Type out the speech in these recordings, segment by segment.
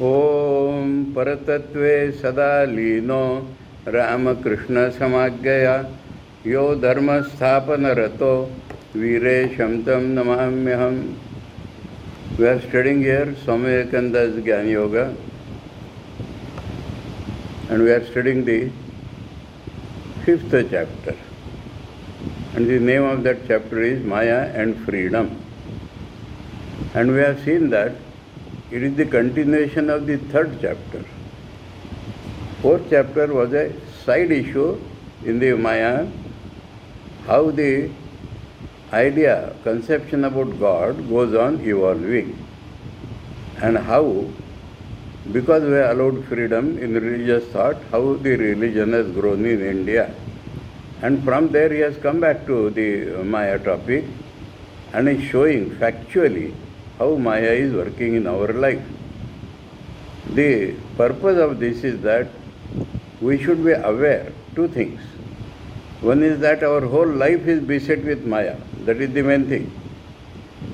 ओम परतत्वे सदा लीनो रामकृष्णसमाज्ञया यो धर्मस्थापनरतो वीरेशं तं नमाम्यहम्. We are studying here Swami Vivekananda's Jnana Yoga, and we are studying the 5th chapter. And the name of that chapter is Maya and Freedom. And we have seen that it is the continuation of the 3rd chapter. 4th chapter was a side issue in the Maya, how the idea, conception about God goes on evolving, and how, because we are allowed freedom in religious thought, how the religion has grown in India. And from there he has come back to the Maya topic and is showing factually how Maya is working in our life. The purpose of this is that we should be aware two things. One is that our whole life is beset with Maya. That is the main thing.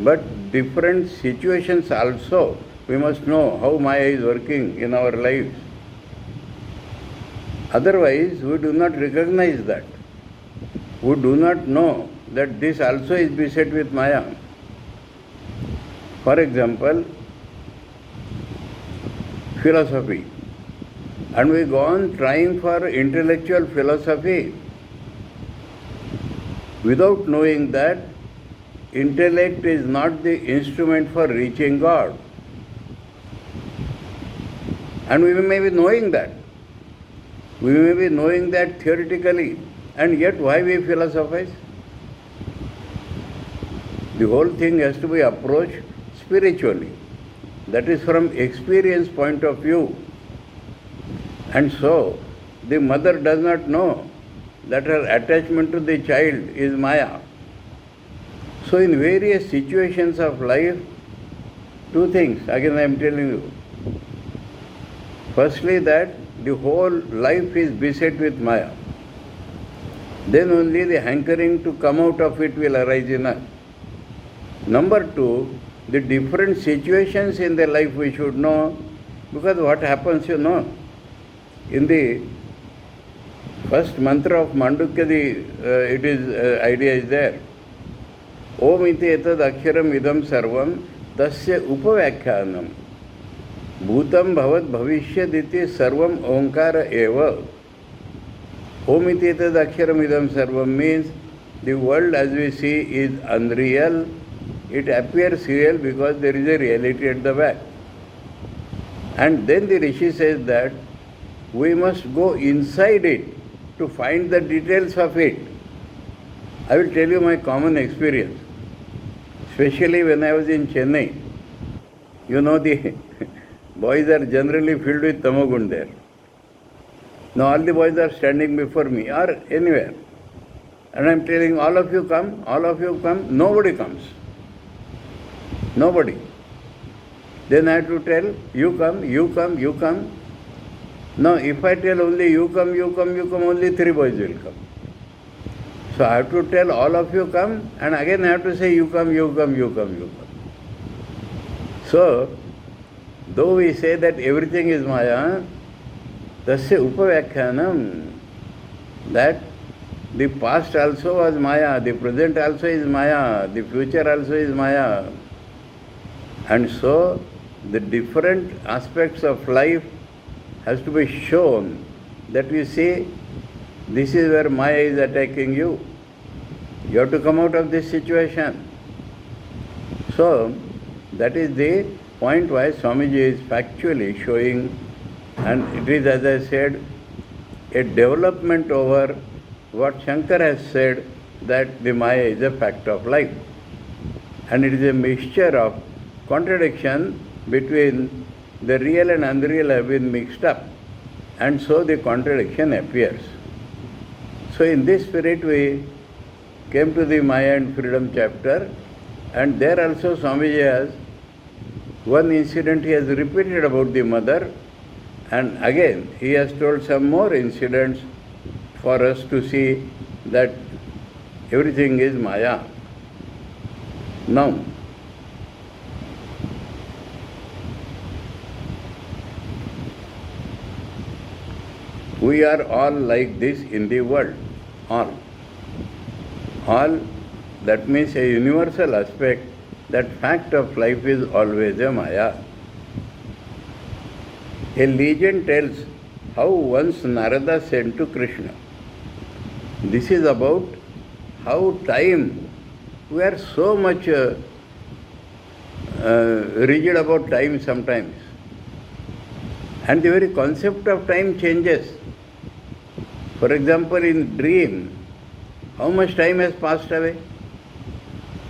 But different situations also, we must know how Maya is working in our lives. Otherwise, we do not recognize that. We do not know that this also is beset with Maya. For example, philosophy. And we go on trying for intellectual philosophy without knowing that intellect is not the instrument for reaching God. And we may be knowing that. We may be knowing that theoretically, and yet why we philosophize? The whole thing has to be approached spiritually. That is from experience point of view. And so, the mother does not know that her attachment to the child is Maya. So in various situations of life, two things, again I am telling you. Firstly, that the whole life is beset with Maya. Then only the hankering to come out of it will arise in us. Number two, the different situations in the life we should know, because what happens, in the first mantra of Mandukya, the idea is there. Om iti etad aksharam idam sarvam tasya upavyakhyanam bhutam bhavat bhavishyad iti sarvam omkara eva. Om iti etad aksharam idam sarvam means the world as we see is unreal. It appears real because there is a reality at the back. And then the Rishi says that we must go inside it to find the details of it. I will tell you my common experience. Especially when I was in Chennai. The boys are generally filled with tamagun there. Now all the boys are standing before me or anywhere. And I am telling all of you come. Nobody comes. Nobody. Then I have to tell, you come. Now if I tell only you come, only 3 boys will come. So I have to tell all of you come, and again I have to say you come. So, though we say that everything is Maya, tasya upavyakhyanam, that the past also was Maya, the present also is Maya, the future also is Maya. And so, the different aspects of life has to be shown, that we see this is where Maya is attacking you. You have to come out of this situation. So, that is the point why Swamiji is factually showing, and it is, as I said, a development over what Shankar has said, that the Maya is a fact of life. And it is a mixture of contradiction between the real and unreal have been mixed up, and so the contradiction appears. So in this spirit we came to the Maya and Freedom chapter, and there also Swamiji has one incident he has repeated about the mother, and again he has told some more incidents for us to see that everything is Maya. Now, We are all like this in the world. All. All, that means a universal aspect, that fact of life is always a Maya. A legend tells how once Narada said to Krishna, this is about how time, we are so much rigid about time sometimes. And the very concept of time changes. For example, in dream, how much time has passed away?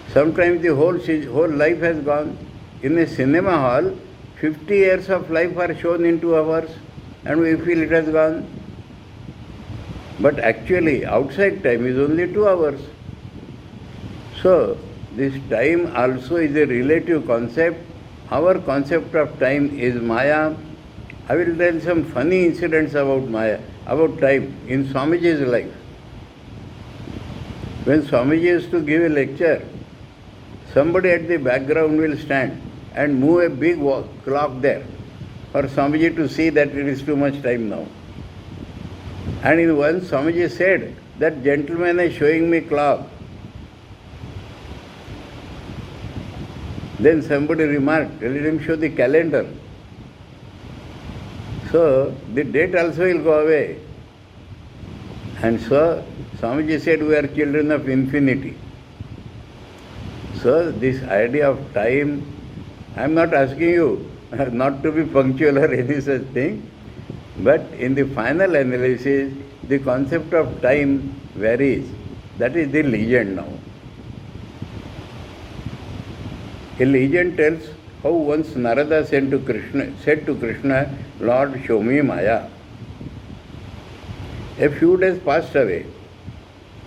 Sometimes the whole life has gone. In a cinema hall, 50 years of life are shown in 2 hours and we feel it has gone. But actually, outside time is only 2 hours. So, this time also is a relative concept. Our concept of time is Maya. I will tell some funny incidents about Maya, about time in Swamiji's life. When Swamiji used to give a lecture, somebody at the background will stand and move a big clock there for Swamiji to see that it is too much time now. And in one, Swamiji said, that gentleman is showing me clock. Then somebody remarked, let him show the calendar. So, the date also will go away. And so, Swamiji said, we are children of infinity. So, this idea of time, I am not asking you not to be punctual or any such thing, but in the final analysis, the concept of time varies. That is the legend now. A legend tells how once Narada said to Krishna, Lord, show me Maya. A few days passed away,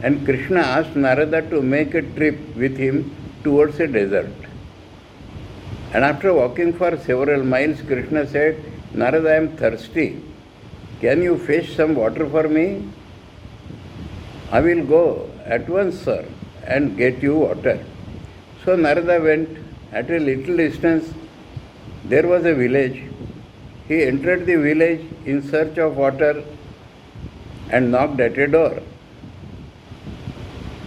and Krishna asked Narada to make a trip with him towards a desert. And after walking for several miles, Krishna said, Narada, I am thirsty. Can you fetch some water for me? I will go at once, sir, and get you water. So Narada went. At a little distance, there was a village. He entered the village in search of water and knocked at a door,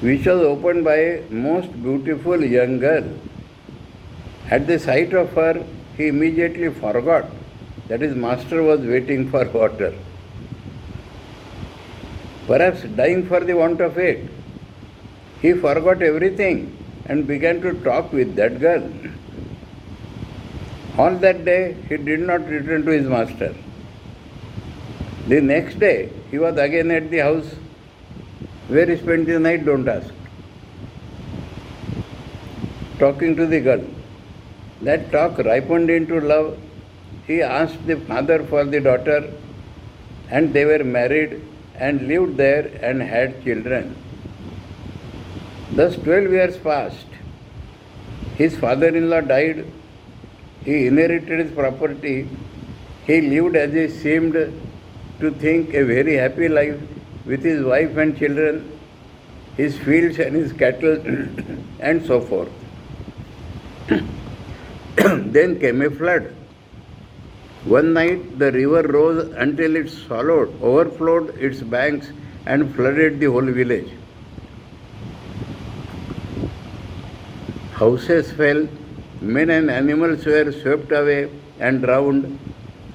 which was opened by a most beautiful young girl. At the sight of her, he immediately forgot that his master was waiting for water. Perhaps dying for the want of it, he forgot everything and began to talk with that girl. All that day, he did not return to his master. The next day, he was again at the house. Where he spent the night, don't ask. Talking to the girl. That talk ripened into love. He asked the father for the daughter, and they were married and lived there and had children. Thus 12 years passed. His father-in-law died. He inherited his property. He lived as he seemed to think a very happy life with his wife and children, his fields and his cattle and so forth. Then came a flood. One night the river rose until it overflowed its banks and flooded the whole village. Houses fell, men and animals were swept away and drowned,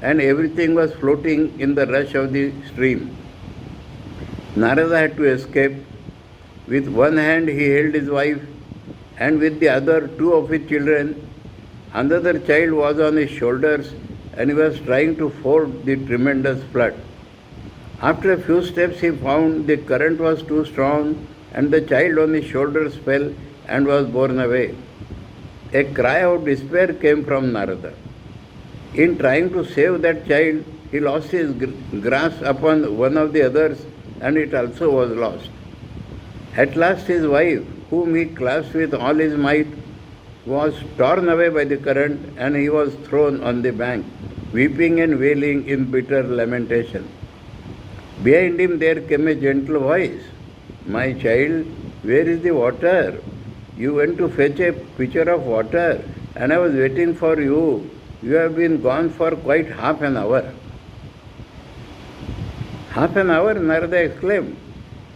and everything was floating in the rush of the stream. Narada had to escape. With one hand he held his wife, and with the other 2 of his children. Another child was on his shoulders, and he was trying to ford the tremendous flood. After a few steps he found the current was too strong, and the child on his shoulders fell and was borne away. A cry of despair came from Narada. In trying to save that child, he lost his grasp upon one of the others, and it also was lost. At last his wife, whom he clasped with all his might, was torn away by the current, and he was thrown on the bank, weeping and wailing in bitter lamentation. Behind him there came a gentle voice, "My child, where is the water? You went to fetch a pitcher of water, and I was waiting for you. You have been gone for quite half an hour." Half an hour, Narada exclaimed.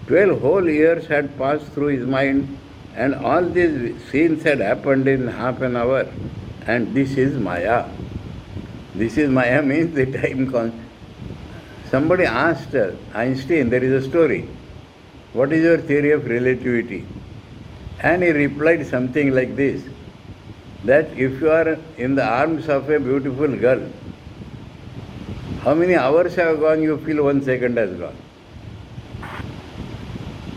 12 whole years had passed through his mind, and all these scenes had happened in half an hour. And this is Maya. This is Maya means the time constant. Somebody asked Einstein, there is a story, what is your theory of relativity? And he replied something like this, that if you are in the arms of a beautiful girl, how many hours have gone, you feel 1 second has gone.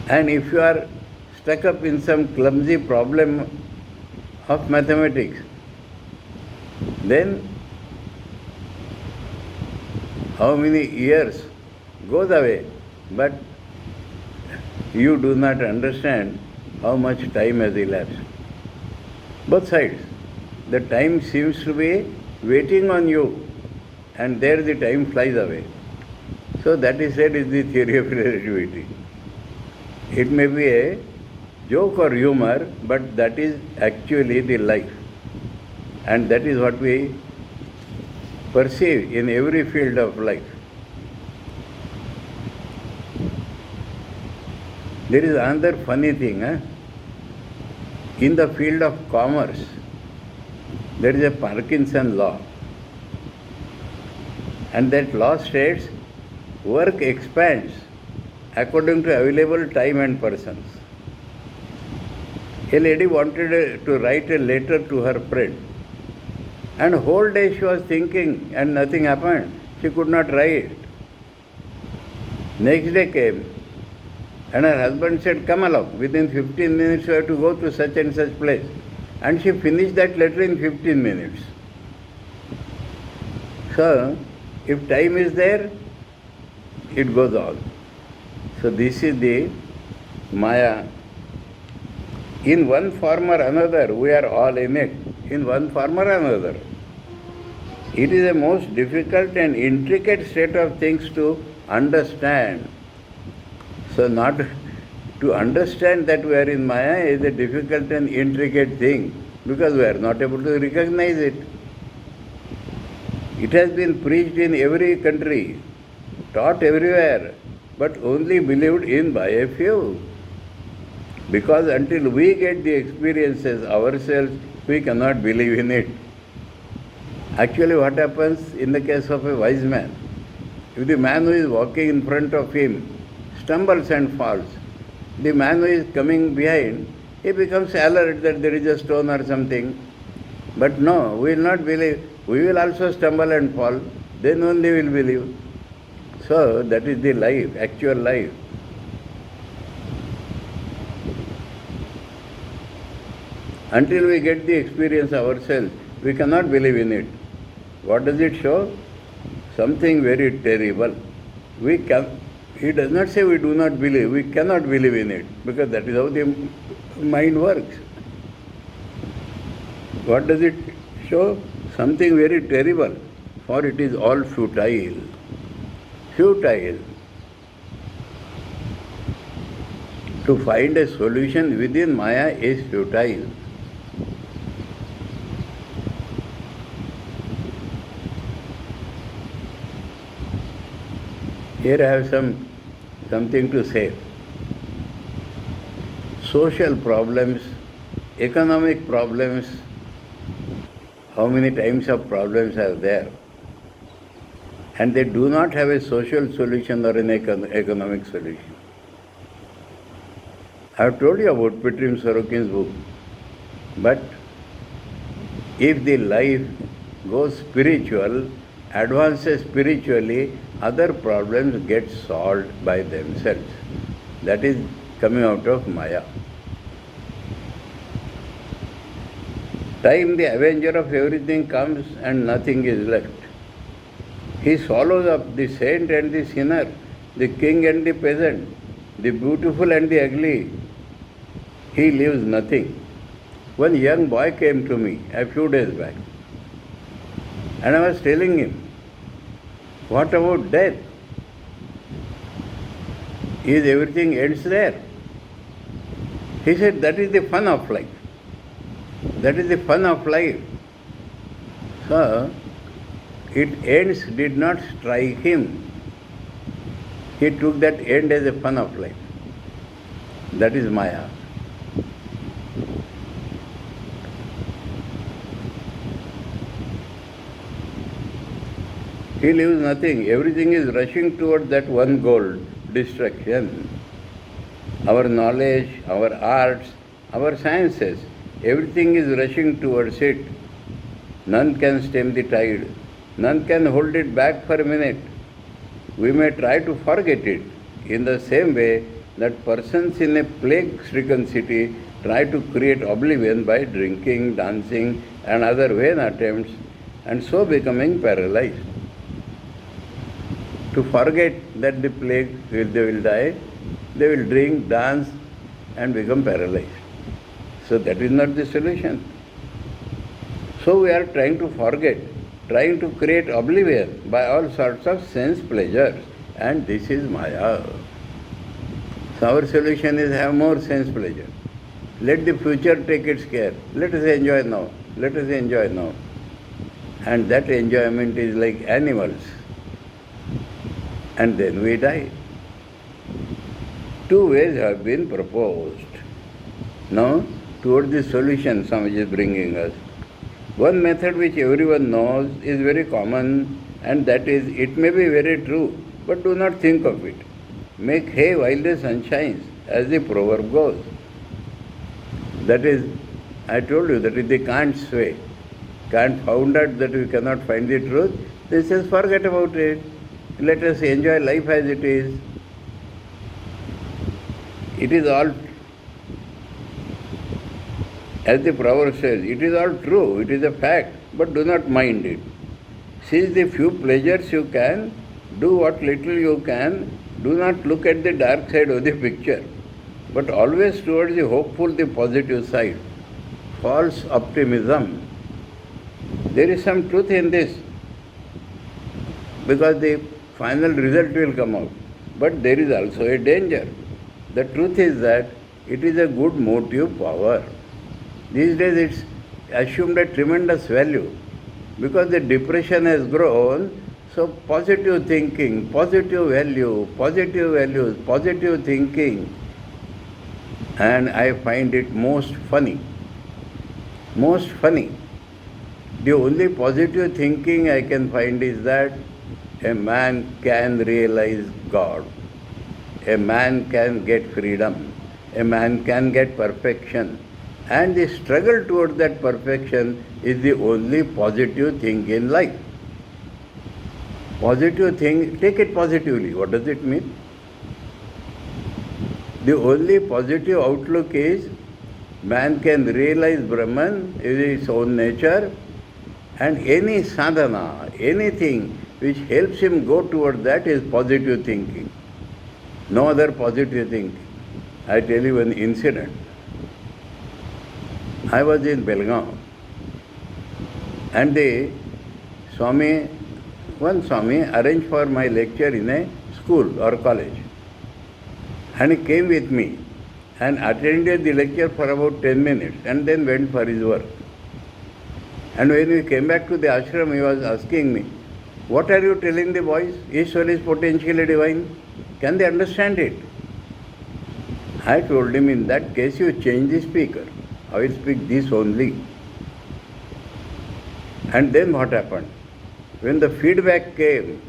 And if you are stuck up in some clumsy problem of mathematics, then how many years goes away, but you do not understand how much time has elapsed. Both sides. The time seems to be waiting on you, and there the time flies away. So that is said is the theory of relativity. It may be a joke or humor, but that is actually the life. And that is what we perceive in every field of life. There is another funny thing. In the field of commerce, there is a Parkinson law. And that law states work expands according to available time and persons. A lady wanted to write a letter to her friend. And whole day she was thinking and nothing happened. She could not write. Next day came and her husband said, come along, within 15 minutes you have to go to such and such place. And she finished that letter in 15 minutes. So, if time is there, it goes on. So this is the Maya. In one form or another, we are all in it. In one form or another. It is a most difficult and intricate state of things to understand. So not to understand that we are in Maya is a difficult and intricate thing because we are not able to recognize it. It has been preached in every country, taught everywhere, but only believed in by a few. Because until we get the experiences ourselves, we cannot believe in it. Actually, what happens in the case of a wise man? If the man who is walking in front of him stumbles and falls, the man who is coming behind, he becomes alert that there is a stone or something. But no, we will not believe. We will also stumble and fall, then only we will believe. So that is the life, actual life. Until we get the experience ourselves, we cannot believe in it. What does it show? Something very terrible. He does not say we do not believe, we cannot believe in it, because that is how the mind works. What does it show? Something very terrible, for it is all futile. Futile. To find a solution within Maya is futile. Here I have something to say. Social problems, economic problems, how many types of problems are there? And they do not have a social solution or an economic solution. I have told you about Petrim Sorokin's book. But if the life goes spiritual, advances spiritually, other problems get solved by themselves. That is coming out of Maya. Time, the avenger of everything, comes and nothing is left. He swallows up the saint and the sinner, the king and the peasant, the beautiful and the ugly. He leaves nothing. One young boy came to me a few days back, and I was telling him, what about death? Is everything ends there? He said, that is the fun of life. That is the fun of life. So, it ends did not strike him. He took that end as a fun of life. That is Maya. He leaves nothing. Everything is rushing toward that one goal, destruction. Our knowledge, our arts, our sciences, everything is rushing towards it. None can stem the tide. None can hold it back for a minute. We may try to forget it in the same way that persons in a plague-stricken city try to create oblivion by drinking, dancing, and other vain attempts, and so becoming paralyzed. To forget that the plague, they will die, they will drink, dance, and become paralyzed. So that is not the solution. So we are trying to forget, trying to create oblivion by all sorts of sense pleasures, and this is Maya. So our solution is have more sense pleasure. Let the future take its care. Let us enjoy now. Let us enjoy now. And that enjoyment is like animals. And then we die. Two ways have been proposed. Now, towards the solution Swamiji is bringing us. One method which everyone knows is very common, and that is, it may be very true, but do not think of it. Make hay while the sun shines, as the proverb goes. That is, I told you, that is the Kant's way. Kant found out that we cannot find the truth. He says, forget about it. Let us enjoy life as it is. It is all, as the proverb says, it is all true, it is a fact, but do not mind it. Seize the few pleasures you can, do what little you can, do not look at the dark side of the picture, but always towards the hopeful, the positive side. False optimism. There is some truth in this, because the final result will come out. But there is also a danger. The truth is that it is a good motive power. These days it's assumed a tremendous value. Because the depression has grown, so positive thinking, positive value, positive values, positive thinking. And I find it most funny. Most funny. The only positive thinking I can find is that a man can realize God. A man can get freedom. A man can get perfection. And the struggle towards that perfection is the only positive thing in life. Positive thing, take it positively. What does it mean? The only positive outlook is man can realize Brahman in his own nature, and any sadhana, anything which helps him go toward that is positive thinking. No other positive thinking. I tell you an incident. I was in Belgaum, and one Swami arranged for my lecture in a school or college. And he came with me and attended the lecture for about 10 minutes and then went for his work. And when we came back to the ashram, he was asking me, what are you telling the boys? Ishwar is potentially divine. Can they understand it? I told him, in that case you change the speaker. I will speak this only. And then what happened? When the feedback came,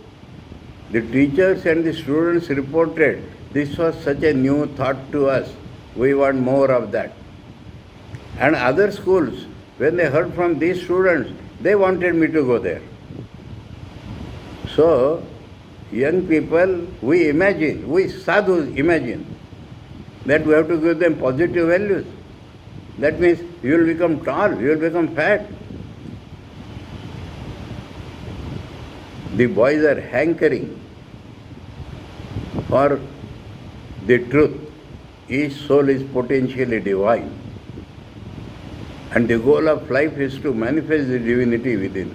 the teachers and the students reported, this was such a new thought to us. We want more of that. And other schools, when they heard from these students, they wanted me to go there. So, young people, we sadhus imagine that we have to give them positive values. That means you will become tall, you will become fat. The boys are hankering for the truth. Each soul is potentially divine. And the goal of life is to manifest the divinity within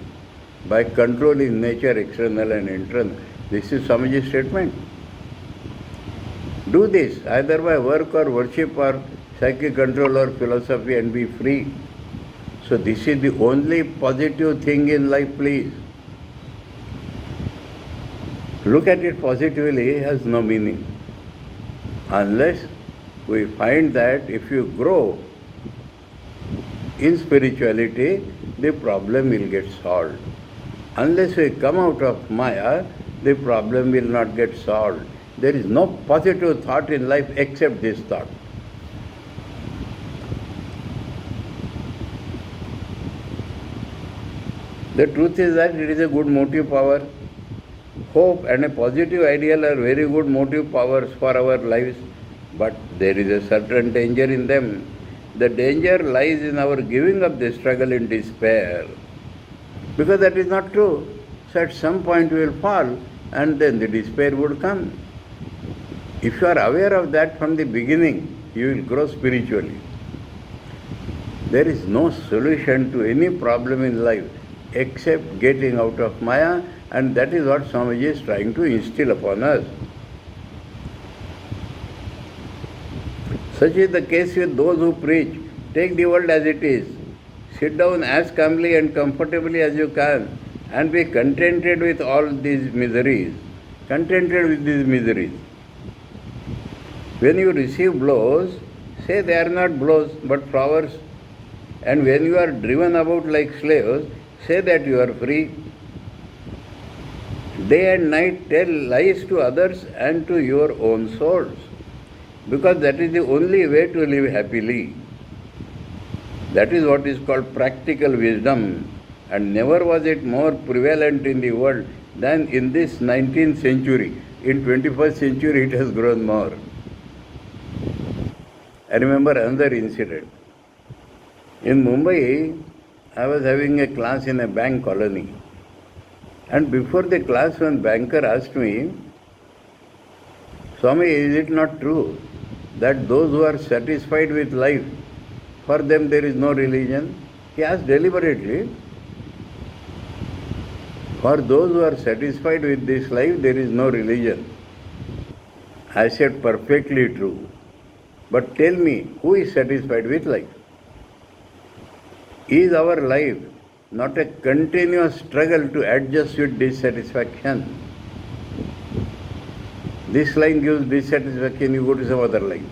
by controlling nature, external and internal. This is Swamiji's statement. Do this either by work or worship or psychic control or philosophy and be free. So this is the only positive thing in life, please. look at it positively has no meaning. Unless we find that if you grow in spirituality, the problem will get solved. Unless we come out of Maya, the problem will not get solved. There is no positive thought in life except this thought. The truth is that it is a good motive power. Hope and a positive ideal are very good motive powers for our lives, but there is a certain danger in them. The danger lies in our giving up the struggle in despair. Because that is not true. So at some point we will fall and then the despair would come. If you are aware of that from the beginning, you will grow spiritually. There is no solution to any problem in life except getting out of Maya, and that is what Swamiji is trying to instill upon us. Such is the case with those who preach, take the world as it is, sit down as calmly and comfortably as you can, and be contented with all these miseries. Contented with these miseries. When you receive blows, say they are not blows but flowers. And when you are driven about like slaves, say that you are free. Day and night tell lies to others and to your own souls, because that is the only way to live happily. That is what is called practical wisdom, and never was it more prevalent in the world than in this 19th century. In 21st century it has grown more. I remember another incident. In Mumbai, I was having a class in a bank colony. And before the class, one banker asked me, Swami, is it not true that those who are satisfied with life, for them there is no religion? He asked deliberately. For those who are satisfied with this life, there is no religion. I said, perfectly true. But tell me, who is satisfied with life? Is our life not a continuous struggle to adjust with dissatisfaction? This line gives dissatisfaction, you go to some other line.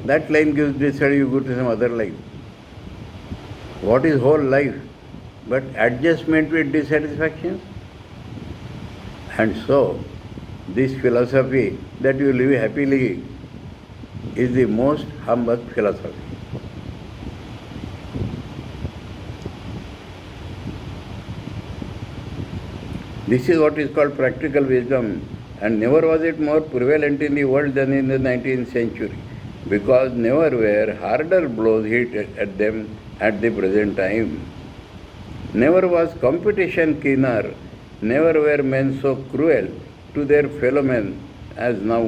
That line gives dissatisfaction, you go to some other line. What is whole life but adjustment with dissatisfaction? And so, this philosophy that you live happily is the most humbug philosophy. This is what is called practical wisdom, and never was it more prevalent in the world than in the 19th century, because never were harder blows hit at them at the present time. Never was competition keener, never were men so cruel to their fellow men as now,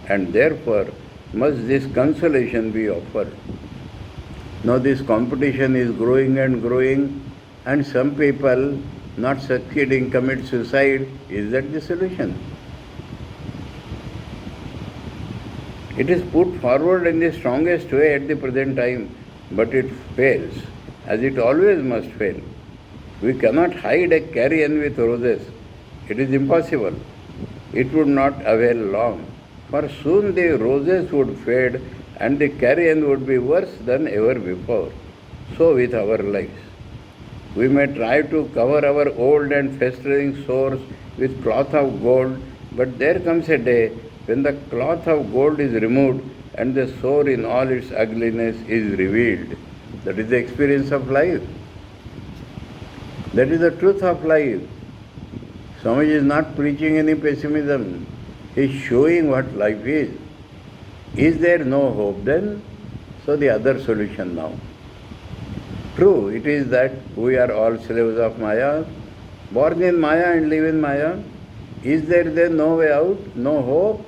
and therefore must this consolation be offered. Now this competition is growing and growing, and some people not succeeding commit suicide. Is that the solution? It is put forward in the strongest way at the present time, but it fails, as it always must fail. We cannot hide a carrion with roses. It is impossible. It would not avail long, for soon the roses would fade and the carrion would be worse than ever before. So with our lives. We may try to cover our old and festering sores with cloth of gold, but there comes a day when the cloth of gold is removed and the sore in all its ugliness is revealed. That is the experience of life. That is the truth of life. Swamiji is not preaching any pessimism. He is showing what life is. Is there no hope then? So the other solution now. True, it is that we are all slaves of Maya, born in Maya and live in Maya. Is there then no way out, no hope?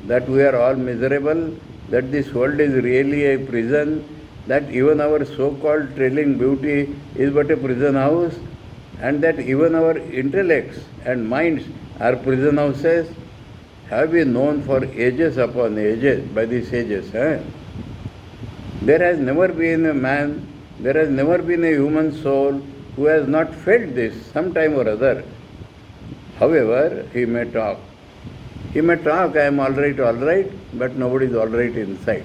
That we are all miserable, that this world is really a prison, that even our so-called trailing beauty is but a prison house, and that even our intellects and minds are prison houses, have been known for ages upon ages, by the sages. There has never been a man, there has never been a human soul who has not felt this sometime or other. However, he may talk. He may talk, I am all right, but nobody is all right inside.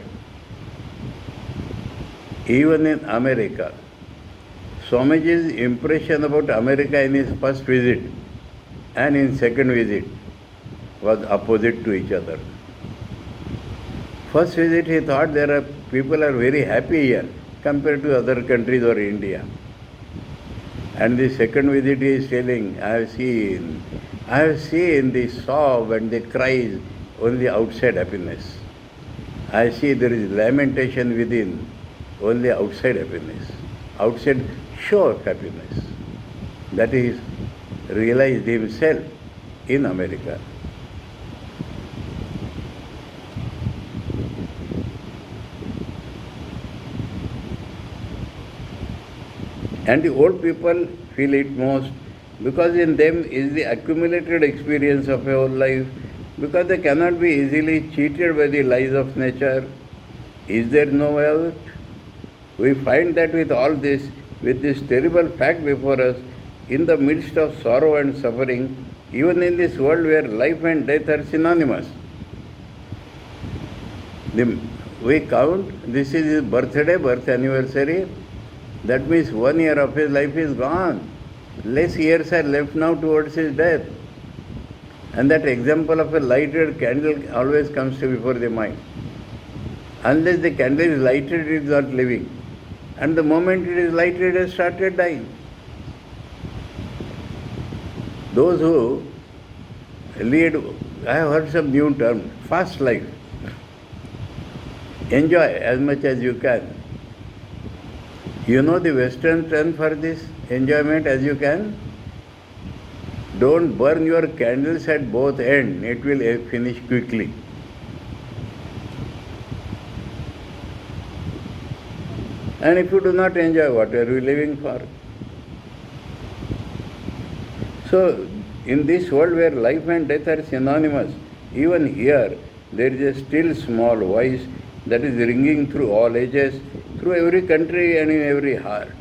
Even in America, Swamiji's impression about America in his first visit and in second visit was opposite to each other. First visit he thought people are very happy here compared to other countries or India. And the second visit he is telling, I have seen the sob and the cries only outside happiness. I see there is lamentation within, only outside happiness, outside show of happiness. That is realized himself in America. And the old people feel it most because in them is the accumulated experience of a whole life, because they cannot be easily cheated by the lies of nature. Is there no way out? We find that with all this, with this terrible fact before us, in the midst of sorrow and suffering, even in this world where life and death are synonymous. We count, this is his birthday, birth anniversary. That means 1 year of his life is gone. Less years are left now towards his death. And that example of a lighted candle always comes before the mind. Unless the candle is lighted, it is not living. And the moment it is lighted, it has started dying. Those who lead, I have heard some new term, fast life. Enjoy as much as you can. You know the Western term for this enjoyment as you can? Don't burn your candles at both ends. It will finish quickly. And if you do not enjoy, what are you living for? So, in this world where life and death are synonymous, even here there is a still small voice that is ringing through all ages, through every country and in every heart.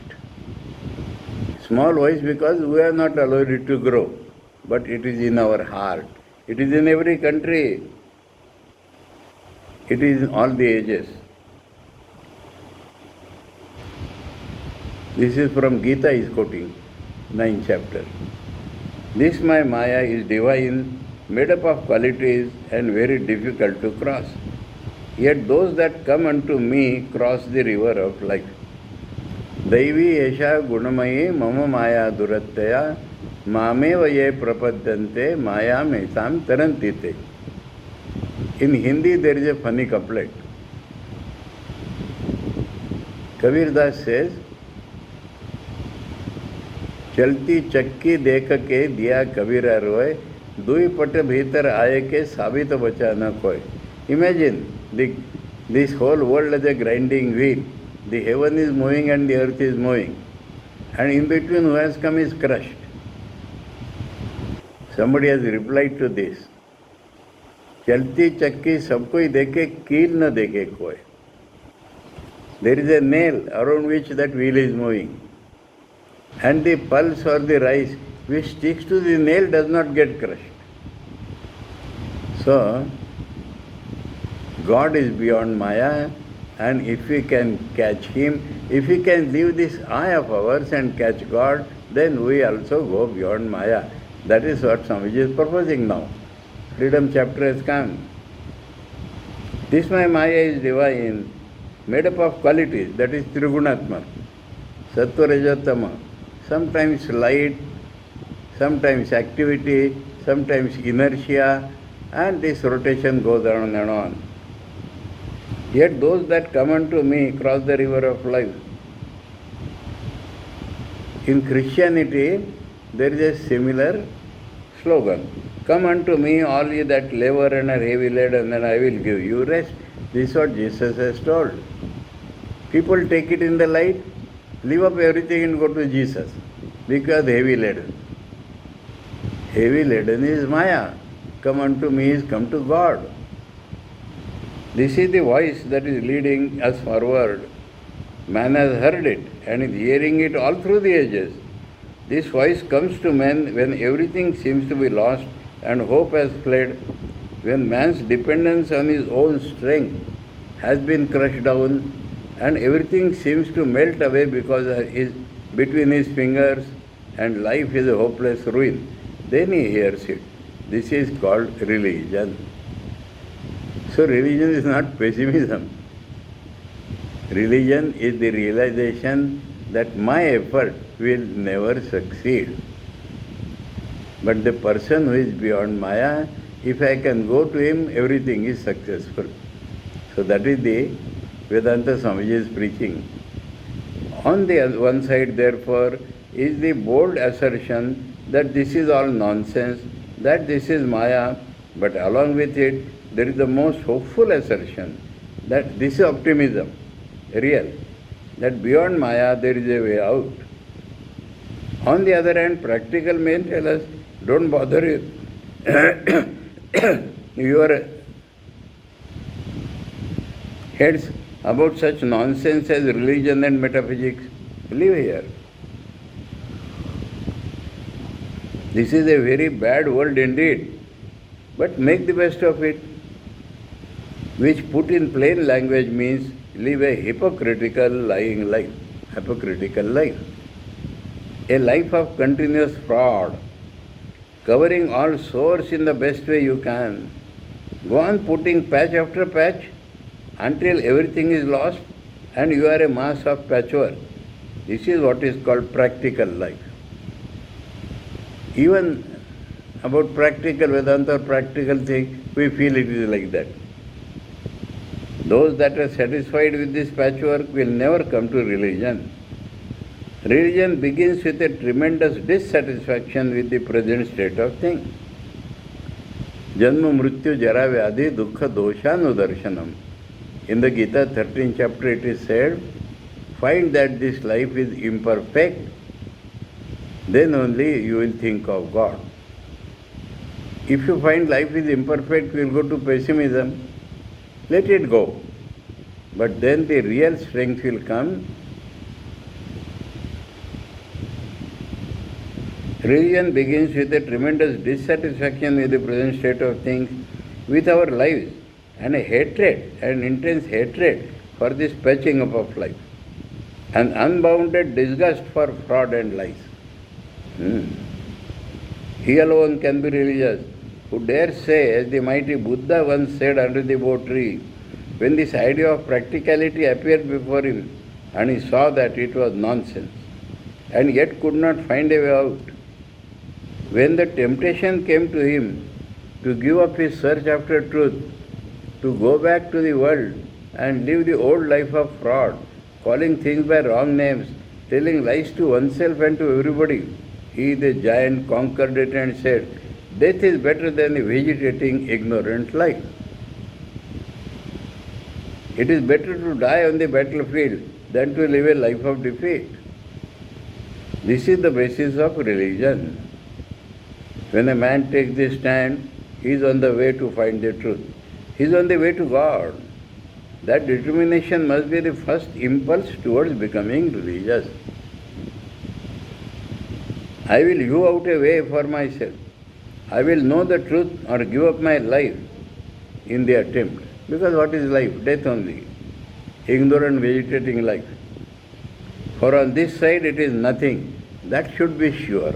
Small voice because we are not allowed it to grow, but it is in our heart. It is in every country. It is in all the ages. This is from Gita is quoting, 9th chapter. This my Maya is divine, made up of qualities and very difficult to cross. Yet those that come unto me cross the river of life. Daivi esha gunamayi mama maya durattaya mameva ye prapadyante maya metam tarantite. In Hindi there is a funny couplet. Kabir Das says, चलती चक्की देख के दिया कबीरा रोए दुई पट भीतर आए के साबित बचा न कोई. Imagine this whole world as a grinding wheel. The heaven is moving and the earth is moving. And in between who has come is crushed. Somebody has replied to this. चलती चक्की सबको ही देखे कील न देखे कोई. There is a nail around which that wheel is moving. And the pulse or the rice which sticks to the nail does not get crushed. So, God is beyond Maya, and if we can catch Him, if we can leave this eye of ours and catch God, then we also go beyond Maya. That is what Swamiji is proposing now. Freedom chapter has come. This my Maya is divine, made up of qualities, that is Trigunatma, Sattva, Raja, Tama. Sometimes light, sometimes activity, sometimes inertia, and this rotation goes on and on. Yet those that come unto me cross the river of life. In Christianity, there is a similar slogan. Come unto me, all ye that labor and are heavy laden, and I will give you rest. This is what Jesus has told. People take it in the light, leave up everything and go to Jesus because heavy laden. Heavy laden is Maya. Come unto me is come to God. This is the voice that is leading us forward. Man has heard it and is hearing it all through the ages. This voice comes to man when everything seems to be lost and hope has fled, when man's dependence on his own strength has been crushed down and everything seems to melt away because between his fingers and life is a hopeless ruin. Then he hears it. This is called religion. So religion is not pessimism. Religion is the realization that my effort will never succeed. But the person who is beyond Maya, if I can go to him, everything is successful. So that is the Vedanta Swamiji's preaching. On the one side, therefore, is the bold assertion that this is all nonsense, that this is Maya, but along with it, there is the most hopeful assertion that this is optimism, real, that beyond Maya there is a way out. On the other hand, practical men tell us, don't bother your heads about such nonsense as religion and metaphysics. Live here. This is a very bad world indeed, but make the best of it, which put in plain language means live a hypocritical, lying life. Hypocritical life. A life of continuous fraud, covering all sores in the best way you can. Go on putting patch after patch until everything is lost and you are a mass of patchwork. This is what is called practical life. Even about practical Vedanta or practical thing, we feel it is like that. Those that are satisfied with this patchwork will never come to religion. Religion begins with a tremendous dissatisfaction with the present state of things. Janma mrityu jara vyadhi dukkha doshanudarshanam. In the Gita 13th chapter it is said, find that this life is imperfect, then only you will think of God. If you find life is imperfect, you will go to pessimism. Let it go. But then the real strength will come. Religion begins with a tremendous dissatisfaction with the present state of things, with our lives, and a hatred, an intense hatred for this patching up of life, an unbounded disgust for fraud and lies. He alone can be religious who dares say, as the mighty Buddha once said under the Bo tree, when this idea of practicality appeared before him and he saw that it was nonsense and yet could not find a way out. When the temptation came to him to give up his search after truth, to go back to the world and live the old life of fraud, calling things by wrong names, telling lies to oneself and to everybody, he, the giant, conquered it and said, death is better than a vegetating, ignorant life. It is better to die on the battlefield than to live a life of defeat. This is the basis of religion. When a man takes this stand, he is on the way to find the truth. He is on the way to God. That determination must be the first impulse towards becoming religious. I will hew out a way for myself. I will know the truth or give up my life in the attempt. Because what is life? Death only. Ignorant, vegetating life. For on this side it is nothing. That should be sure.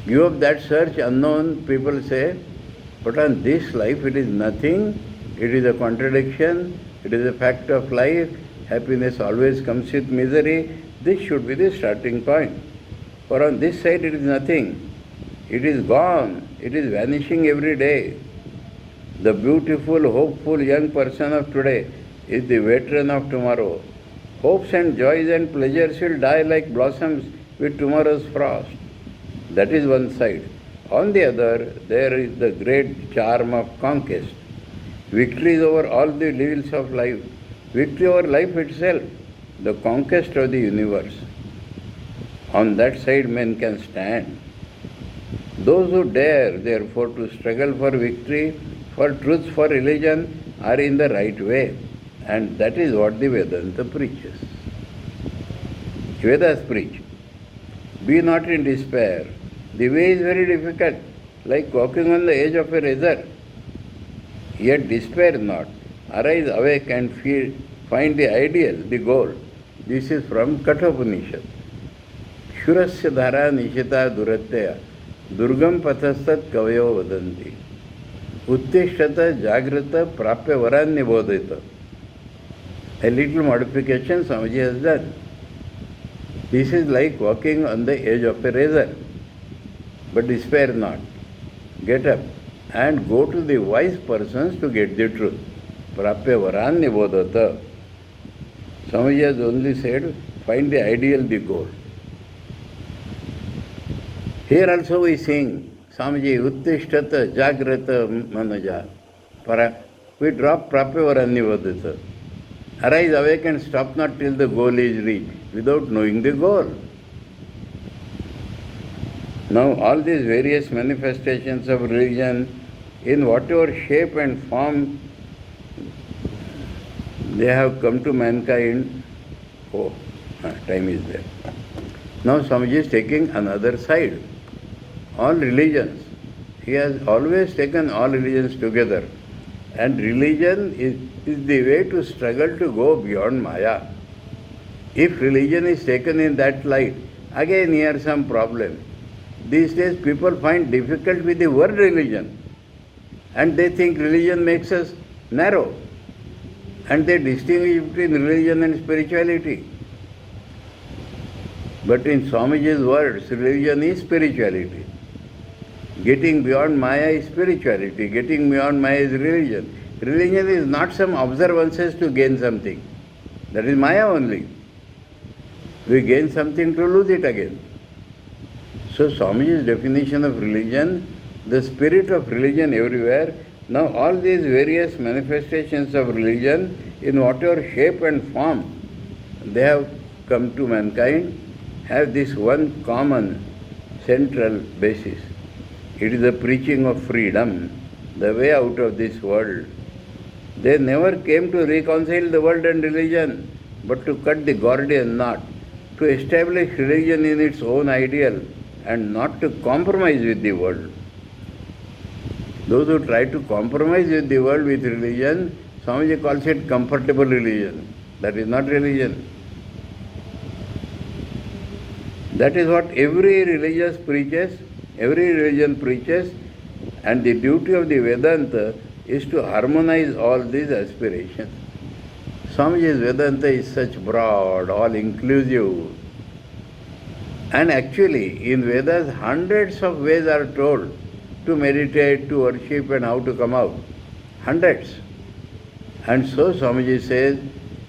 Give up that search, unknown, people say, but on this life it is nothing. It is a contradiction. It is a fact of life. Happiness always comes with misery. This should be the starting point. For on this side it is nothing. It is gone. It is vanishing every day. The beautiful, hopeful young person of today is the veteran of tomorrow. Hopes and joys and pleasures will die like blossoms with tomorrow's frost. That is one side. On the other, there is the great charm of conquest. Victories over all the ills of life. Victory over life itself. The conquest of the universe. On that side men can stand. Those who dare, therefore, to struggle for victory, for truth, for religion, are in the right way. And that is what the Vedanta preaches. Vedas preach. Be not in despair. The way is very difficult, like walking on the edge of a razor. Yet despair not. Arise, awake, and find the ideal, the goal. This is from Kathopanishad. Shurasya dhara nishita duratya durgam pathastat kavayo vadanti. Uttishata jagrata prapya varan nibodhita. A little modification Swamiji has done. This is like walking on the edge of a razor. But despair not. Get up and go to the wise persons to get the truth. Prapya varan nibodhata. Swamiji has only said, find the ideal, the goal. Here also we sing, Swamiji, Uttishtata Jagrata Manaja. We drop Prapya varan nibodhata. Arise, awake, and stop not till the goal is reached, without knowing the goal. Now, all these various manifestations of religion, in whatever shape and form they have come to mankind, time is there. Now, Swamiji is taking another side. All religions, he has always taken all religions together. And religion is the way to struggle to go beyond Maya. If religion is taken in that light, again here some problem. These days people find difficult with the word religion. And they think religion makes us narrow. And they distinguish between religion and spirituality. But in Swamiji's words, religion is spirituality. Getting beyond Maya is spirituality. Getting beyond Maya is religion. Religion is not some observances to gain something. That is Maya only. We gain something to lose it again. So Swamiji's definition of religion, the spirit of religion everywhere. Now all these various manifestations of religion, in whatever shape and form they have come to mankind, have this one common central basis. It is the preaching of freedom, the way out of this world. They never came to reconcile the world and religion, but to cut the Gordian knot, to establish religion in its own ideal, and not to compromise with the world. Those who try to compromise with the world with religion, Swamiji calls it comfortable religion. That is not religion. That is what every religion preaches, and the duty of the Vedanta is to harmonize all these aspirations. Swamiji's Vedanta is such broad, all-inclusive. And actually, in Vedas, hundreds of ways are told to meditate, to worship, and how to come out. Hundreds. And so Swamiji says,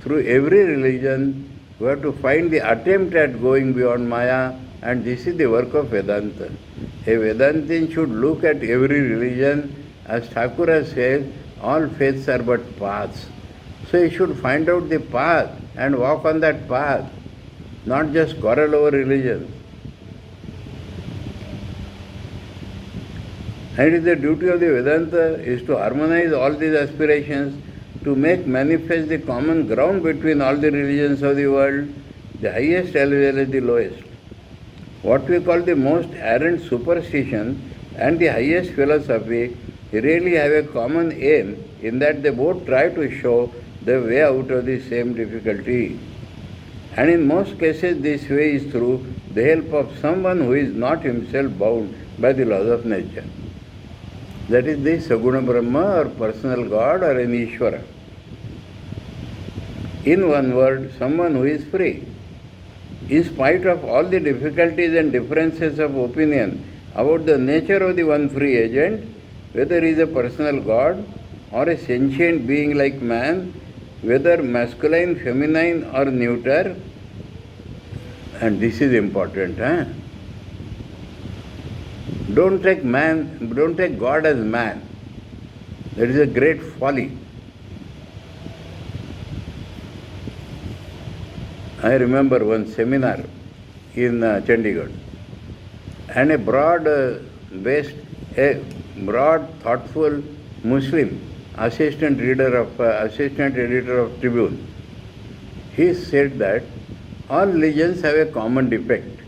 through every religion, we have to find the attempt at going beyond Maya, and this is the work of Vedanta. A Vedantin should look at every religion, as Thakura says, all faiths are but paths. So he should find out the path and walk on that path, not just quarrel over religion. And it is the duty of the Vedanta is to harmonize all these aspirations, to make manifest the common ground between all the religions of the world, the highest as well as the lowest. What we call the most errant superstition and the highest philosophy really have a common aim in that they both try to show the way out of the same difficulty. And in most cases this way is through the help of someone who is not himself bound by the laws of nature. That is the Saguna Brahma or personal God or an Ishvara. In one word, someone who is free. In spite of all the difficulties and differences of opinion about the nature of the one free agent, whether he is a personal God or a sentient being like man, whether masculine, feminine or neuter, and this is important, Don't take God as man. That is a great folly. I remember one seminar in Chandigarh, and a broad, thoughtful Muslim assistant editor of Tribune, he said that all religions have a common defect.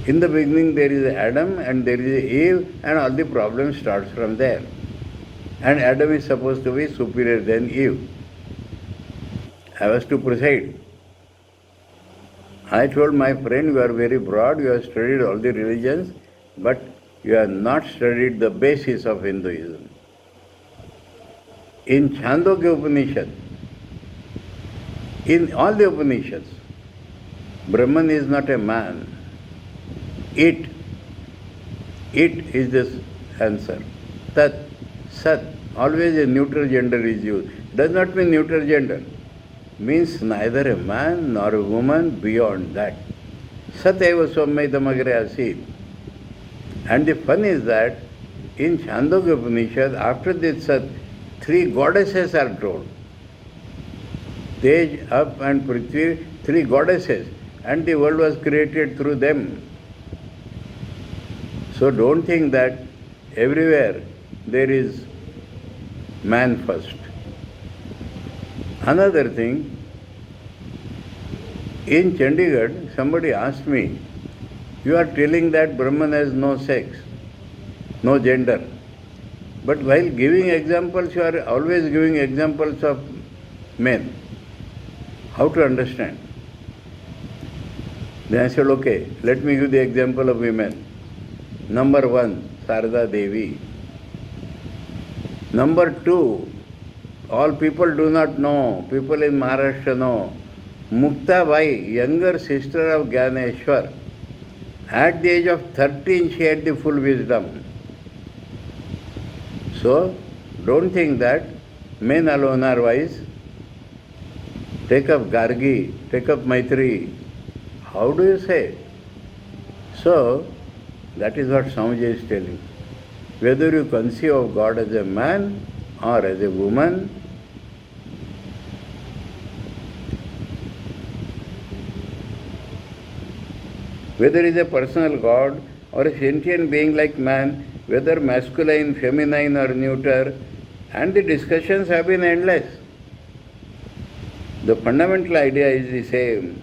In the beginning there is Adam and there is Eve, and all the problem starts from there. And Adam is supposed to be superior than Eve. I was to preside. I told my friend, you are very broad, you have studied all the religions, but you have not studied the basis of Hinduism. In Chandogya Upanishad, in all the Upanishads, Brahman is not a man. It is the answer. Tat, Sat, always a neutral gender is used. Does not mean neutral gender. Means neither a man nor a woman beyond that. Sat eva Somaitam Agre Asit. And the fun is that in Chandogya Upanishad, after this Sat, 3 goddesses are told. Tej, Ap and Prithvi, 3 goddesses. And the world was created through them. So don't think that everywhere there is man first. Another thing, in Chandigarh, somebody asked me, you are telling that Brahman has no sex, no gender. But while giving examples, you are always giving examples of men. How to understand? Then I said, okay, let me give the example of women. Number 1, Sarada Devi. Number 2, all people do not know, people in Maharashtra know, Mukta Bai, younger sister of Gyaneshwar. At the age of 13, she had the full wisdom. So, don't think that men alone are wise. Take up Gargi, take up Maitri. How do you say? So, that is what Swamiji is telling. Whether you conceive of God as a man or as a woman, whether he is a personal God or a sentient being like man, whether masculine, feminine or neuter, and the discussions have been endless. The fundamental idea is the same.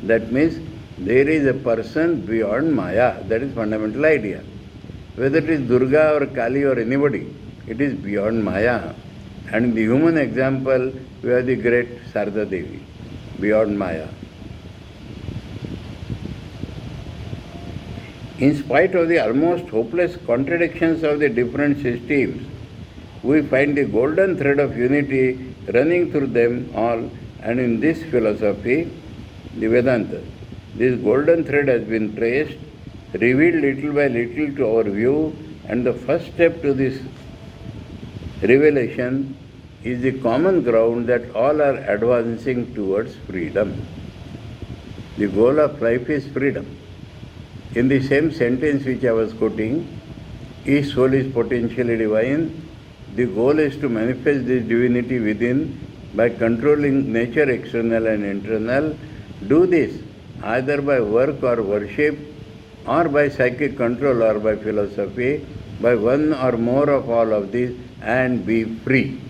That means there is a person beyond Maya. That is fundamental idea. Whether it is Durga or Kali or anybody, it is beyond Maya. And in the human example, we have the great Sarada Devi, beyond Maya. In spite of the almost hopeless contradictions of the different systems, we find the golden thread of unity running through them all, and in this philosophy, the Vedanta. This golden thread has been traced, revealed little by little to our view, and the first step to this revelation is the common ground that all are advancing towards freedom. The goal of life is freedom. In the same sentence which I was quoting, each soul is potentially divine. The goal is to manifest this divinity within by controlling nature external and internal. Do this either by work or worship, or by psychic control or by philosophy, by one or more of all of these, and be free.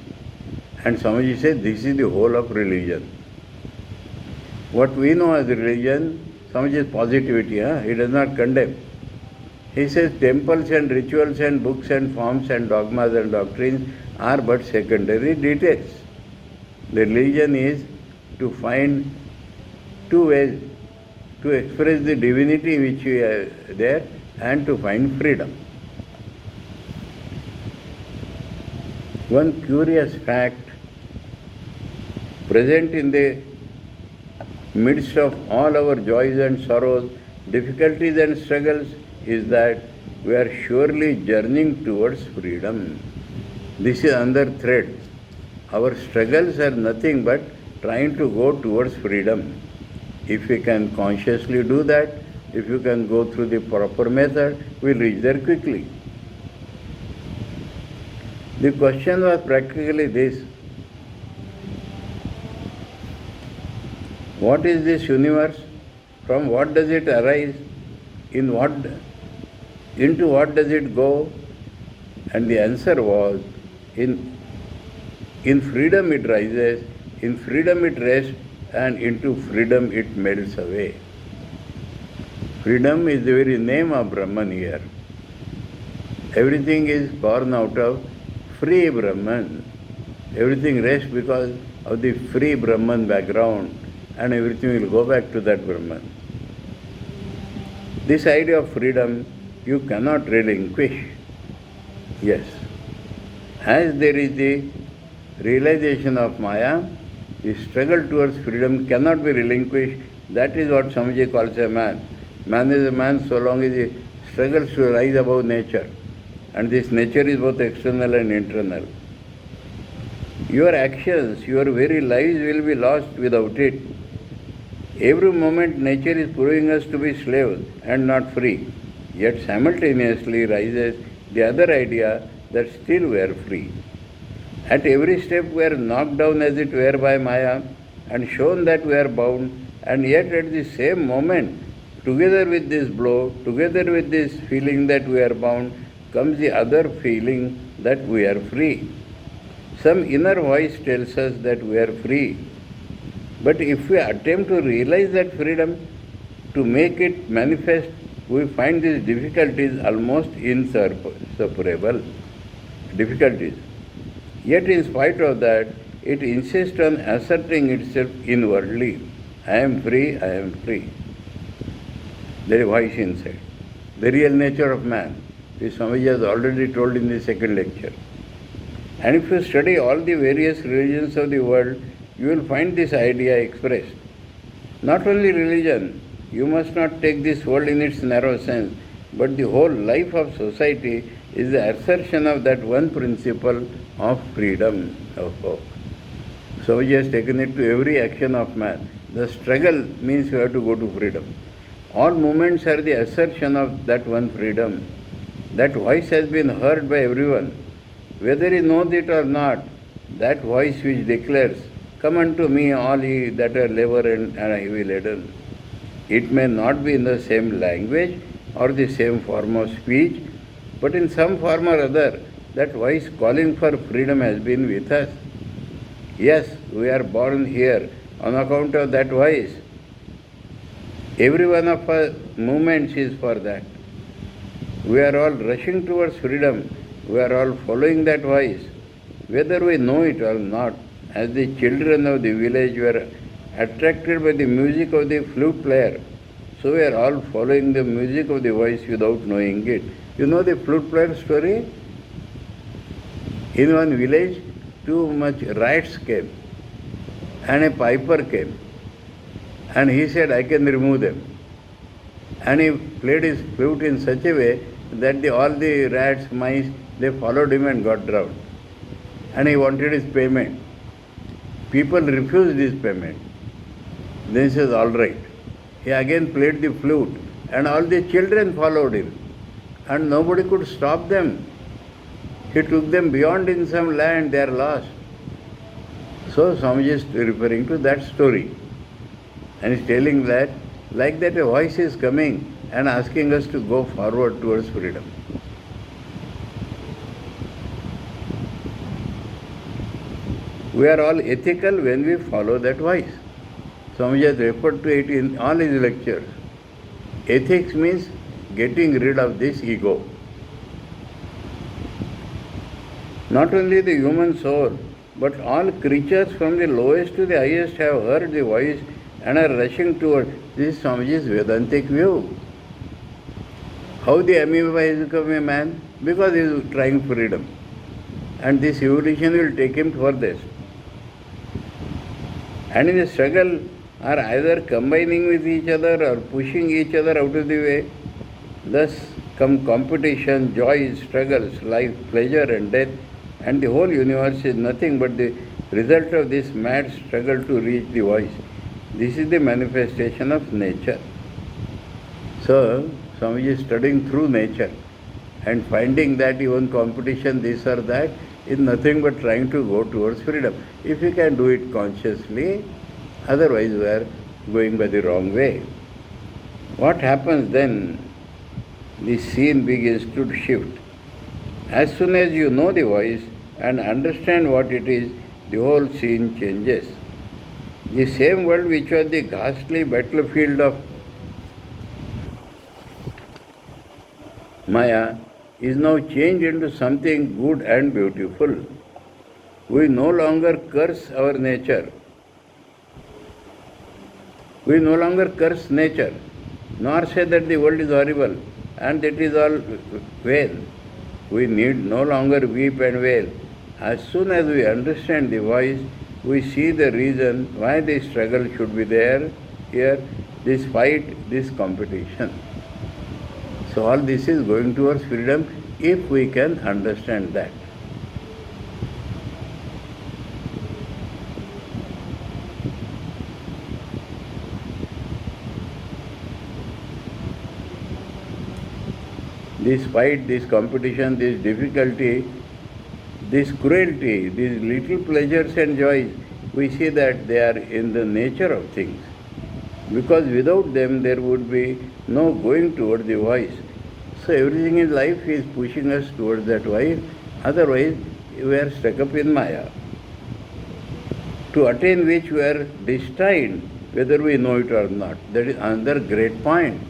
And Swamiji says this is the whole of religion. What we know as religion, Swamiji is positivity, he does not condemn. He says temples and rituals and books and forms and dogmas and doctrines are but secondary details. The religion is to find 2 ways to express the divinity which we are there and to find freedom. One curious fact present in the midst of all our joys and sorrows, difficulties and struggles is that we are surely journeying towards freedom. This is another thread. Our struggles are nothing but trying to go towards freedom. If we can consciously do that, if you can go through the proper method, we'll reach there quickly. The question was practically this: what is this universe? From what does it arise? Into what does it go? And the answer was, in freedom it rises, in freedom it rests, and into freedom it melts away. Freedom is the very name of Brahman here. Everything is born out of free Brahman. Everything rests because of the free Brahman background, and everything will go back to that Brahman. This idea of freedom you cannot relinquish. Yes. As there is the realization of Maya, the struggle towards freedom cannot be relinquished. That is what Swamiji calls a man. Man is a man so long as he struggles to rise above nature. And this nature is both external and internal. Your actions, your very lives will be lost without it. Every moment nature is proving us to be slaves and not free. Yet simultaneously rises the other idea that still we are free. At every step we are knocked down as it were by Maya and shown that we are bound, and yet at the same moment, together with this blow, together with this feeling that we are bound, comes the other feeling that we are free. Some inner voice tells us that we are free. But if we attempt to realize that freedom, to make it manifest, we find these difficulties almost insuperable. Difficulties. Yet in spite of that, it insists on asserting itself inwardly. I am free, I am free. There is a voice inside. The real nature of man, which Swamiji has already told in the second lecture. And if you study all the various religions of the world, you will find this idea expressed. Not only religion, you must not take this world in its narrow sense, but the whole life of society is the assertion of that one principle of freedom of hope. Swamiji has taken it to every action of man. The struggle means you have to go to freedom. All movements are the assertion of that one freedom. That voice has been heard by everyone. Whether he knows it or not, that voice which declares, "Come unto me, all ye that are labor and heavy laden." It may not be in the same language or the same form of speech, but in some form or other, that voice calling for freedom has been with us. Yes, we are born here on account of that voice. Every one of our movements is for that. We are all rushing towards freedom. We are all following that voice. Whether we know it or not, as the children of the village were attracted by the music of the flute player, so we are all following the music of the voice without knowing it. You know the flute player story? In one village, too much rats came, and a piper came, and he said, "I can remove them." And he played his flute in such a way that all the rats, mice, they followed him and got drowned. And he wanted his payment. People refused his payment. Then he says, "All right." He again played the flute, and all the children followed him, and nobody could stop them. He took them beyond in some land, they are lost. So Swamiji is referring to that story. And he's telling that, like that, a voice is coming and asking us to go forward towards freedom. We are all ethical when we follow that voice. Swamiji has referred to it in all his lectures. Ethics means getting rid of this ego. Not only the human soul, but all creatures from the lowest to the highest have heard the voice and are rushing toward. This is Swamiji's Vedantic view. How the amoeba has become a man? Because he is trying freedom. And this evolution will take him furthest. And in the struggle are either combining with each other or pushing each other out of the way. Thus come competition, joys, struggles, life, pleasure and death, and the whole universe is nothing but the result of this mad struggle to reach the voice. This is the manifestation of nature. So, Swamiji is studying through nature and finding that even competition, this or that, is nothing but trying to go towards freedom. If you can do it consciously, otherwise we are going by the wrong way. What happens then? The scene begins to shift. As soon as you know the voice and understand what it is, the whole scene changes. The same world which was the ghastly battlefield of Maya is now changed into something good and beautiful. We no longer curse our nature. We no longer curse nature, nor say that the world is horrible and that is all wail. We need no longer weep and wail. As soon as we understand the voice, we see the reason why the struggle should be there here, this fight, this competition. So all this is going towards freedom if we can understand that. This fight, this competition, this difficulty, this cruelty, these little pleasures and joys, we see that they are in the nature of things. Because without them there would be no going toward the voice. So everything in life is pushing us towards that voice. Otherwise, we are stuck up in Maya, to attain which we are destined, whether we know it or not. That is another great point.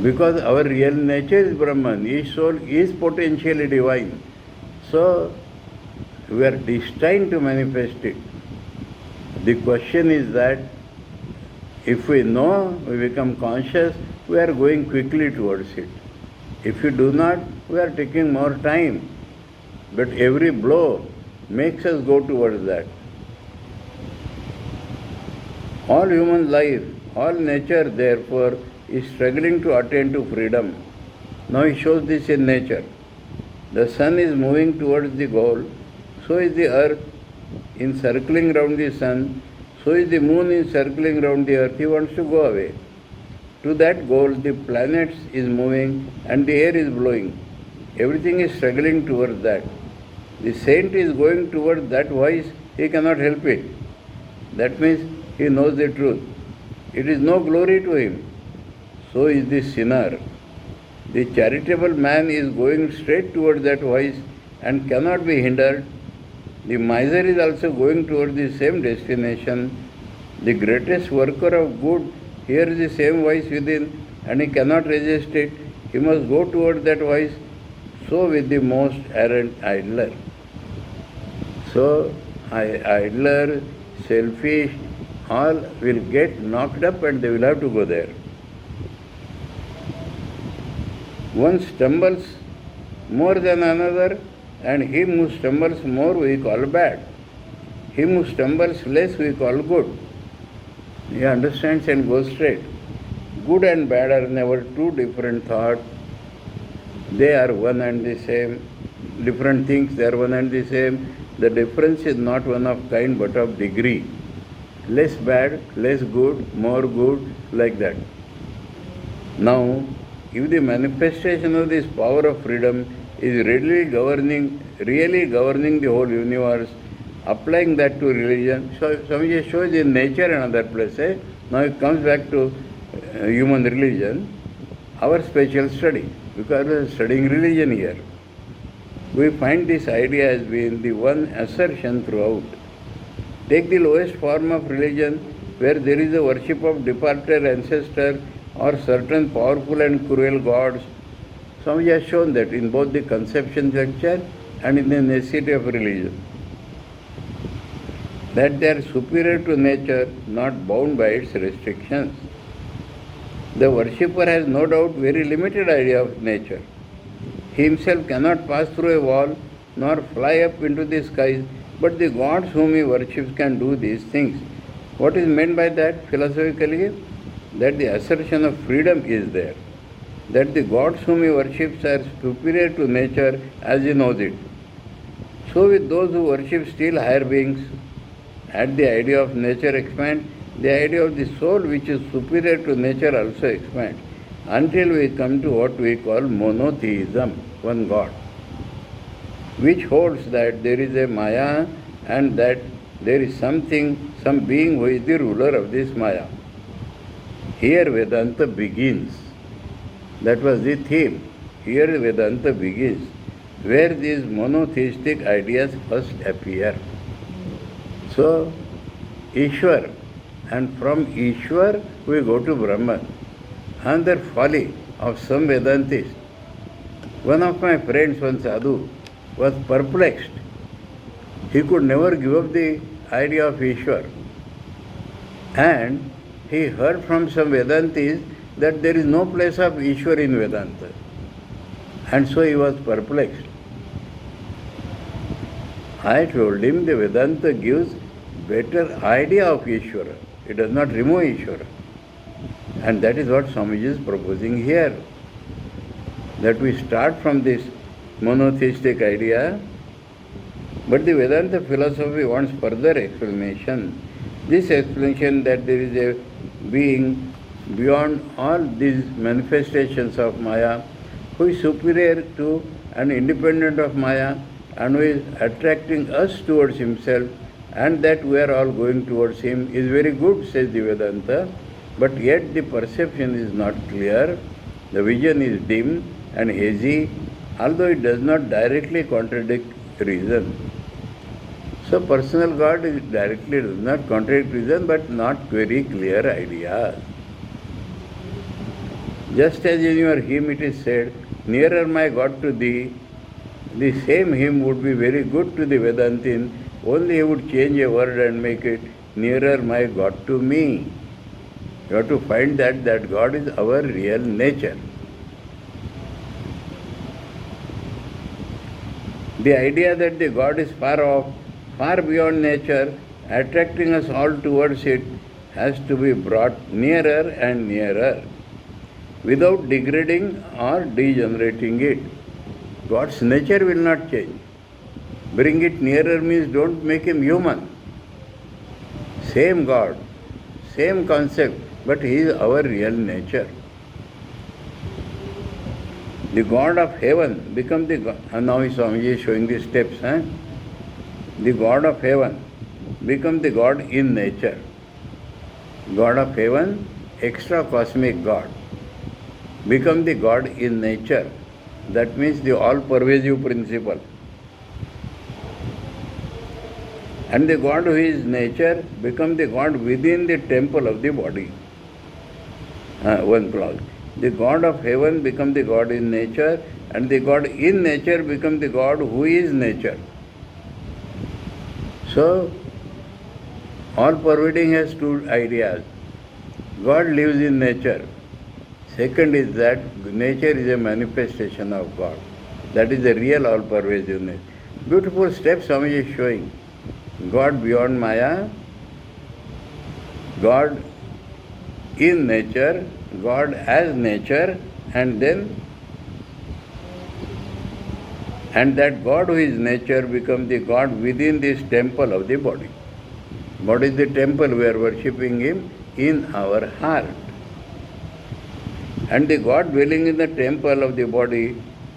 Because our real nature is Brahman, each soul is potentially divine. So, we are destined to manifest it. The question is that if we know, we become conscious, we are going quickly towards it. If we do not, we are taking more time. But every blow makes us go towards that. All human life, all nature, therefore, is struggling to attain to freedom. Now he shows this in nature. The sun is moving towards the goal, so is the earth in circling round the sun, so is the moon in circling round the earth. He wants to go away. To that goal, the planets is moving and the air is blowing. Everything is struggling towards that. The saint is going towards that voice, he cannot help it. That means he knows the truth. It is no glory to him. So is the sinner. The charitable man is going straight towards that voice and cannot be hindered. The miser is also going towards the same destination. The greatest worker of good hears the same voice within and he cannot resist it. He must go towards that voice. So with the most errant idler. So idler, selfish, all will get knocked up and they will have to go there. One stumbles more than another, and him who stumbles more we call bad. Him who stumbles less we call good. He understands and goes straight. Good and bad are never two different thoughts. They are one and the same. Different things, they are one and the same. The difference is not one of kind but of degree. Less bad, less good, more good, like that. Now, if the manifestation of this power of freedom is really governing the whole universe, applying that to religion, so Swamiji shows in nature and other places. Now it comes back to human religion, our special study, because we are studying religion here. We find this idea as being the one assertion throughout. Take the lowest form of religion, where there is a worship of departed ancestor or certain powerful and cruel gods. Swamiji has shown that in both the conception structure and in the necessity of religion. That they are superior to nature, not bound by its restrictions. The worshipper has no doubt very limited idea of nature. He himself cannot pass through a wall nor fly up into the skies, but the gods whom he worships can do these things. What is meant by that philosophically? That the assertion of freedom is there. That the gods whom he worships are superior to nature as he knows it. So with those who worship still higher beings, as the idea of nature expands, the idea of the soul which is superior to nature also expands, until we come to what we call monotheism, one God, which holds that there is a Maya and that there is something, some being who is the ruler of this Maya. Here Vedanta begins. That was the theme. Here Vedanta begins, where these monotheistic ideas first appear. So, Ishwar, and from Ishwar we go to Brahman. Another folly of some Vedantists. One of my friends, one sadhu, was perplexed. He could never give up the idea of Ishwar. And he heard from some Vedantis that there is no place of Ishwar in Vedanta. And so he was perplexed. I told him the Vedanta gives better idea of Ishvara. It does not remove Ishvara. And that is what Swamiji is proposing here. That we start from this monotheistic idea, but the Vedanta philosophy wants further explanation. This explanation that there is a being beyond all these manifestations of Maya, who is superior to and independent of Maya, and who is attracting us towards himself, and that we are all going towards him is very good, says the Vedanta, but yet the perception is not clear, the vision is dim and hazy, although it does not directly contradict reason. So personal God is directly does not contradict reason, but not very clear ideas. Just as in your hymn it is said, nearer my God to thee, the same hymn would be very good to the Vedantin, only he would change a word and make it nearer my God to me. You have to find that God is our real nature. The idea that the God is far off, far beyond nature, attracting us all towards it, has to be brought nearer and nearer, without degrading or degenerating it. God's nature will not change. Bring it nearer means don't make him human. Same God, same concept, but he is our real nature. The God of heaven become the God. And now Swamiji is showing the steps. The God of heaven become the God in nature. God of heaven, extra cosmic God, become the God in nature. That means the all-pervasive principle. And the God who is nature become the God within the temple of the body. One clause. The God of heaven become the God in nature, and the God in nature become the God who is nature. So, all-pervading has two ideas. God lives in nature. Second is that nature is a manifestation of God. That is the real all-pervasiveness. Beautiful steps Swamiji is showing. God beyond Maya, God in nature, God as nature, and that God who is nature becomes the God within this temple of the body. What is the temple? We are worshipping him in our heart. And the God dwelling in the temple of the body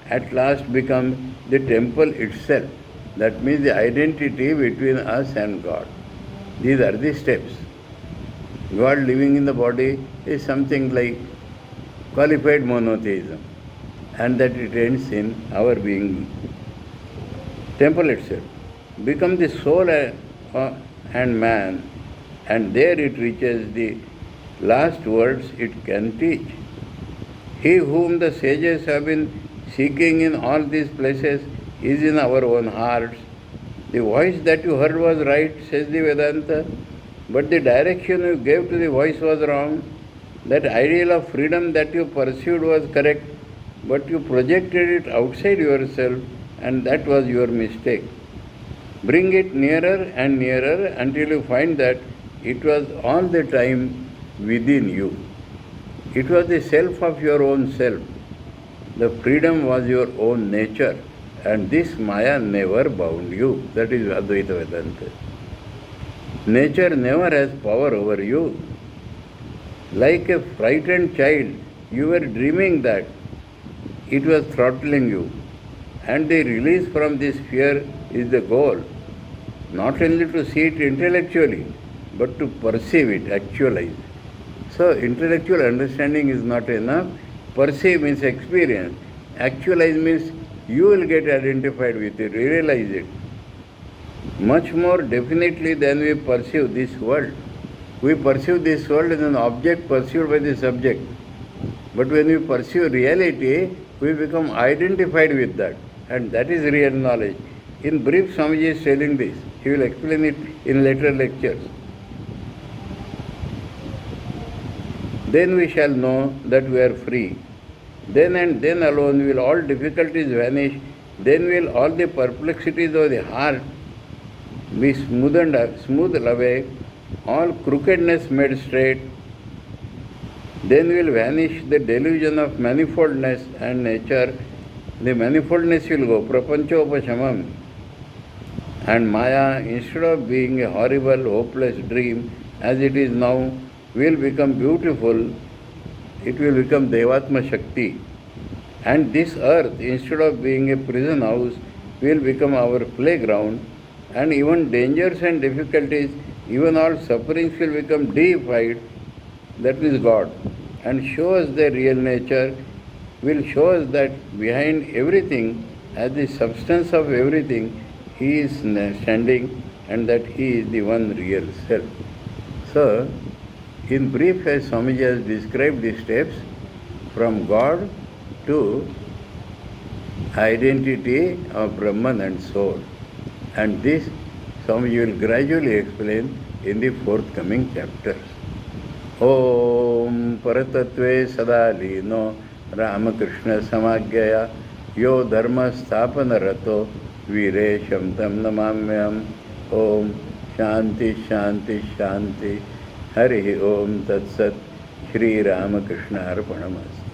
at last becomes the temple itself. That means the identity between us and God. These are the steps. God living in the body is something like qualified monotheism, and that it ends in our being temple itself. Become the soul and man, and there it reaches the last words it can teach. He whom the sages have been seeking in all these places is in our own hearts. The voice that you heard was right, says the Vedanta, but the direction you gave to the voice was wrong. That ideal of freedom that you pursued was correct, but you projected it outside yourself, and that was your mistake. Bring it nearer and nearer until you find that it was all the time within you. It was the self of your own self. The freedom was your own nature, and this Maya never bound you. That is Advaita Vedanta. Nature never has power over you. Like a frightened child, you were dreaming that it was throttling you, and the release from this fear is the goal. Not only to see it intellectually, but to perceive it, actualize. So intellectual understanding is not enough. Perceive means experience. Actualize means you will get identified with it, realize it. Much more definitely than we perceive this world. We perceive this world as an object perceived by the subject. But when we pursue reality, we become identified with that. And that is real knowledge. In brief, Swamiji is telling this. He will explain it in later lectures. Then we shall know that we are free. Then and then alone will all difficulties vanish. Then will all the perplexities of the heart be smoothed away, all crookedness made straight. Then will vanish the delusion of manifoldness and nature. The manifoldness will go, prapanchopashamam. And Maya, instead of being a horrible, hopeless dream, as it is now, will become beautiful. It will become Devatma Shakti. And this earth, instead of being a prison house, will become our playground. And even dangers and difficulties, even all sufferings will become deified. That is God. And show us the real nature, will show us that behind everything, as the substance of everything, He is standing and that He is the one real self. So, in brief, as Swamiji has described the steps from God to identity of Brahman and soul. And this Swamiji will gradually explain in the forthcoming chapters. Om Paratatve Sadalino Ramakrishna Samagyaya Yo Dharma Sthapana Rato Viresham Tam Namamyam. Om Shanti Shanti Shanti. Hari Om Tat Sat. Shri Ramakrishna Arpanamastu.